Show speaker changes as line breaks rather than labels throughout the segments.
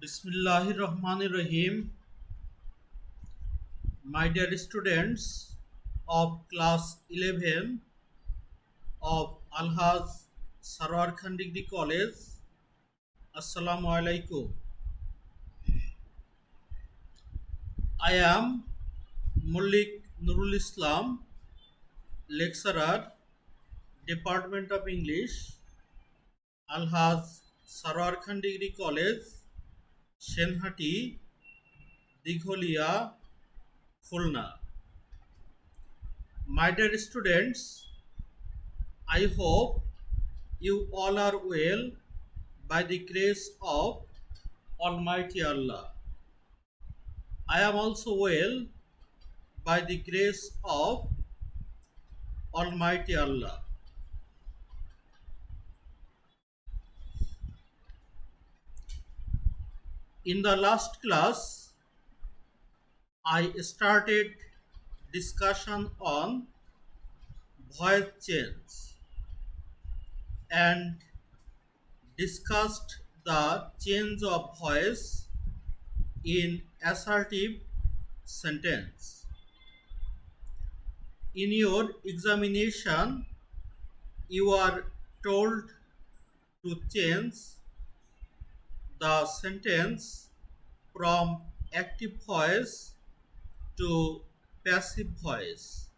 Bismillahirrahmanirrahim. My dear students of class 11 of Alhaz Sarwar Khan Degree College, Assalamu alaikum. I am Mullik Nurul Islam, lecturer, Department of English, Alhaz Sarwar Khan Degree College, Shenhati, Digholia, Khulna. My dear students, I hope you all are well by the grace of Almighty Allah. I am also well by the grace of Almighty Allah. In the last class, I started discussion on voice change and discussed the change of voice in assertive sentence. In your examination, you are told to change the sentence from active voice to passive voice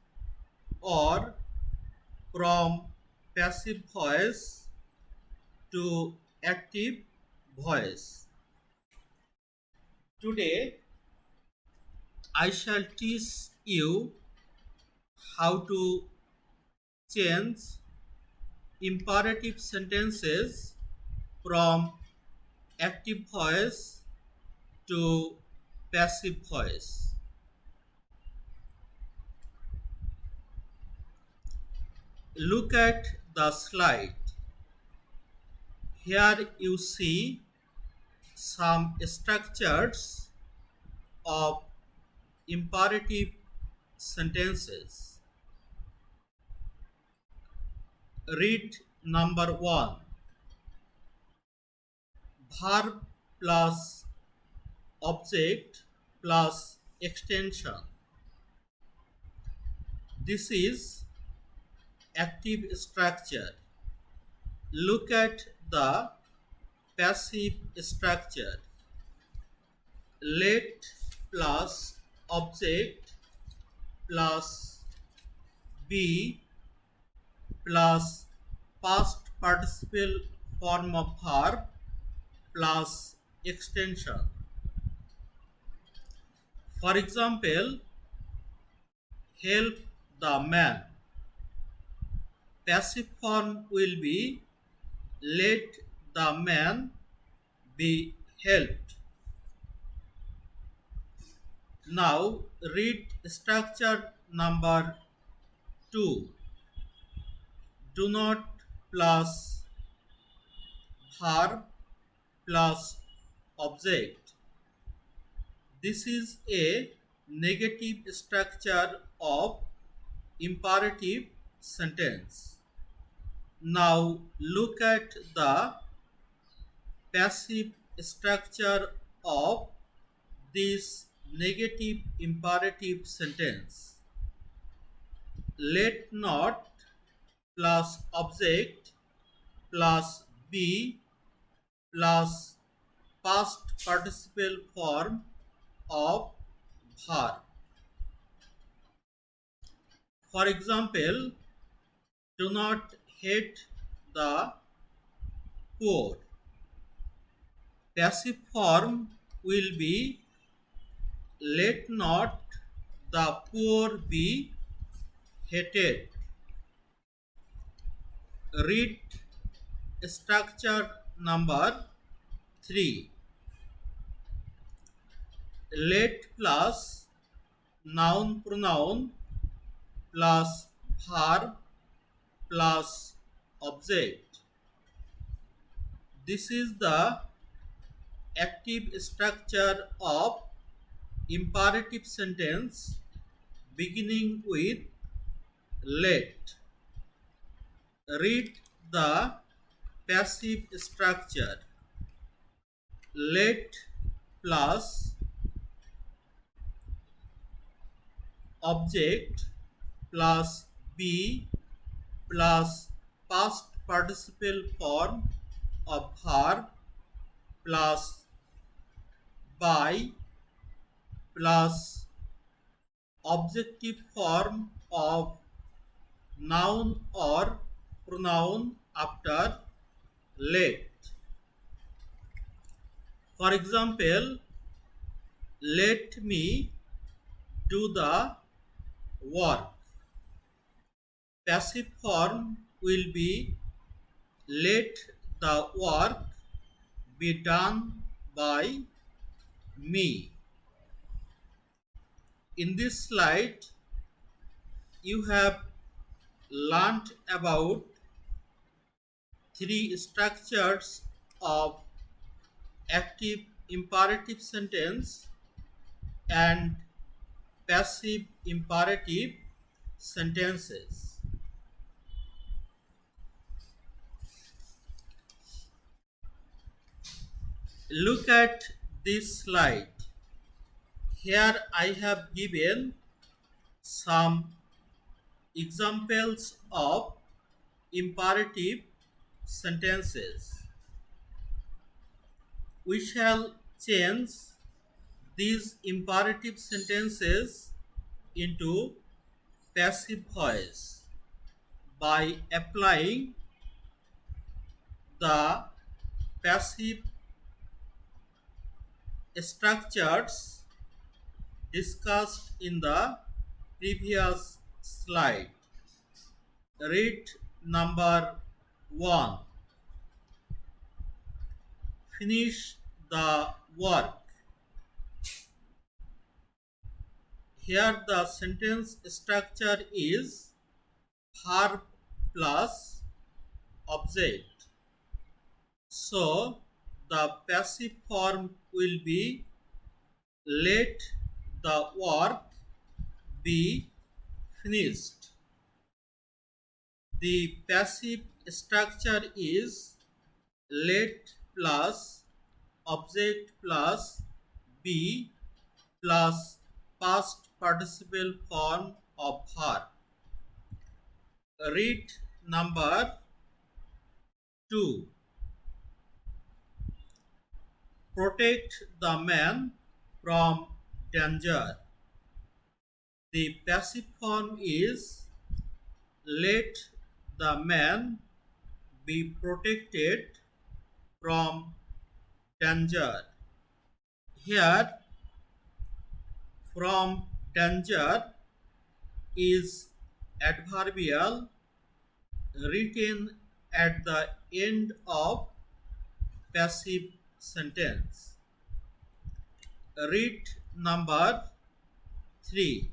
or from passive voice to active voice. Today I shall teach you how to change imperative sentences from active voice to passive voice. Look at the slide. Here you see some structures of imperative sentences. Read number 1. Verb plus object plus extension. This is active structure. Look at the passive structure. Let plus object plus be plus past participle form of verb plus extension. For example, help the man. Passive form will be let the man be helped. Now read structure number 2. Do not plus verb plus object. This is a negative structure of imperative sentence. Now look at the passive structure of this negative imperative sentence. Let not plus object plus be plus past participle form of verb. For example, do not hate the poor. Passive form will be let not the poor be hated. Read structure number 3. Let plus noun pronoun plus verb plus object. This is the active structure of imperative sentence beginning with let. Read the passive structure. Let plus object plus be plus past participle form of verb plus by plus objective form of noun or pronoun after let. For example, let me do the work. Passive form will be let the work be done by me. In this slide, you have learned about three structures of active imperative sentence and passive imperative sentences. Look at this slide. Here I have given some examples of imperative sentences. We shall change these imperative sentences into passive voice by applying the passive structures discussed in the previous slide. Read number 1. Finish the work. Here the sentence structure is verb plus object. So the passive form will be let the work be finished. The passive structure is let plus object plus be plus past participle form of verb. Read number 2. Protect the man from danger. The passive form is let the man be protected from danger. Here, from danger is adverbial written at the end of passive sentence. Read number 3.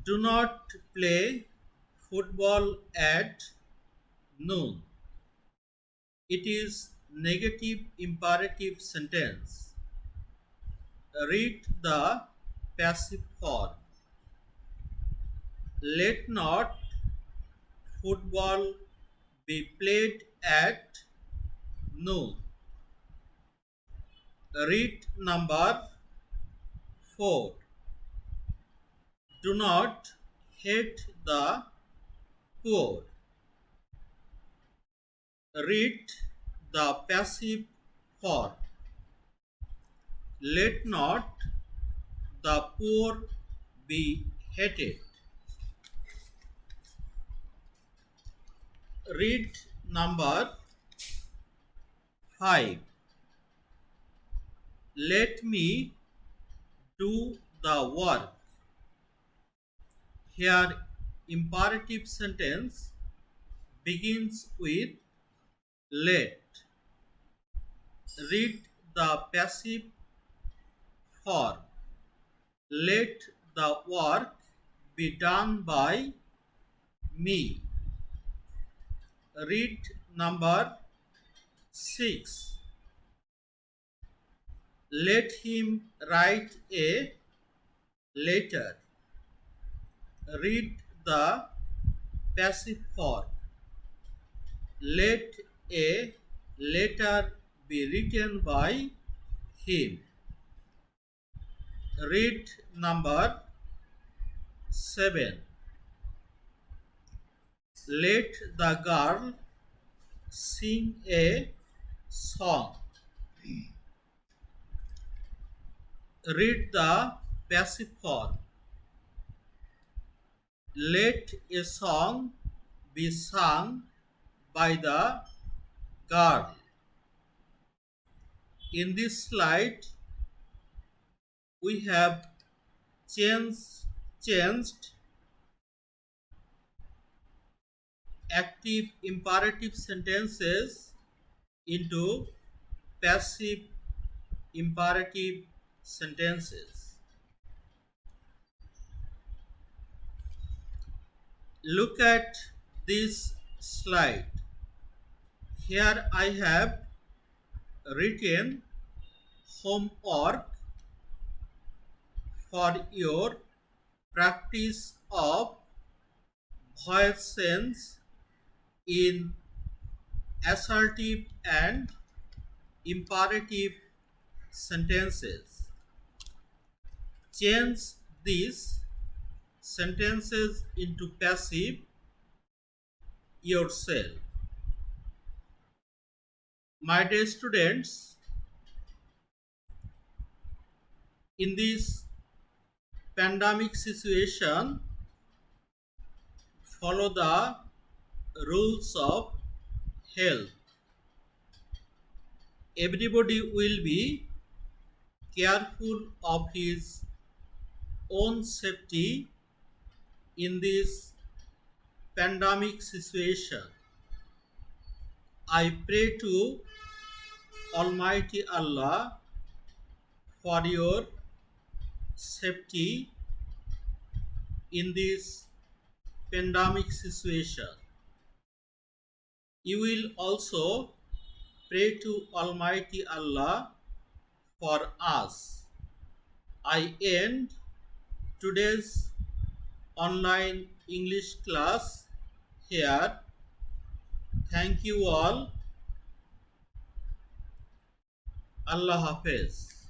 Do not play football at noon. It is negative imperative sentence. Read the passive form. Let not football be played at noon. Read number 4. Do not hate the poor. Read the passive form. Let not the poor be hated. Read number 5. Let me do the work. Here, imperative sentence begins with let. Read the passive form. Let the work be done by me. Read number 6. Let him write a letter. Read the passive form. Let a letter be written by him. Read number 7. Let the girl sing a song. Read the passive form. Let a song be sung by the girl. In this slide, we have changed active imperative sentences into passive imperative sentences. Look at this slide. Here I have written homework for your practice of voice sense in assertive and imperative sentences. Change these sentences into passive yourself. My dear students, in this pandemic situation, follow the rules of health. Everybody will be careful of his own safety in this pandemic situation. I pray to Almighty Allah for your safety in this pandemic situation. You will also pray to Almighty Allah for us. I end today's online English class here. Thank you all. Allah Hafiz.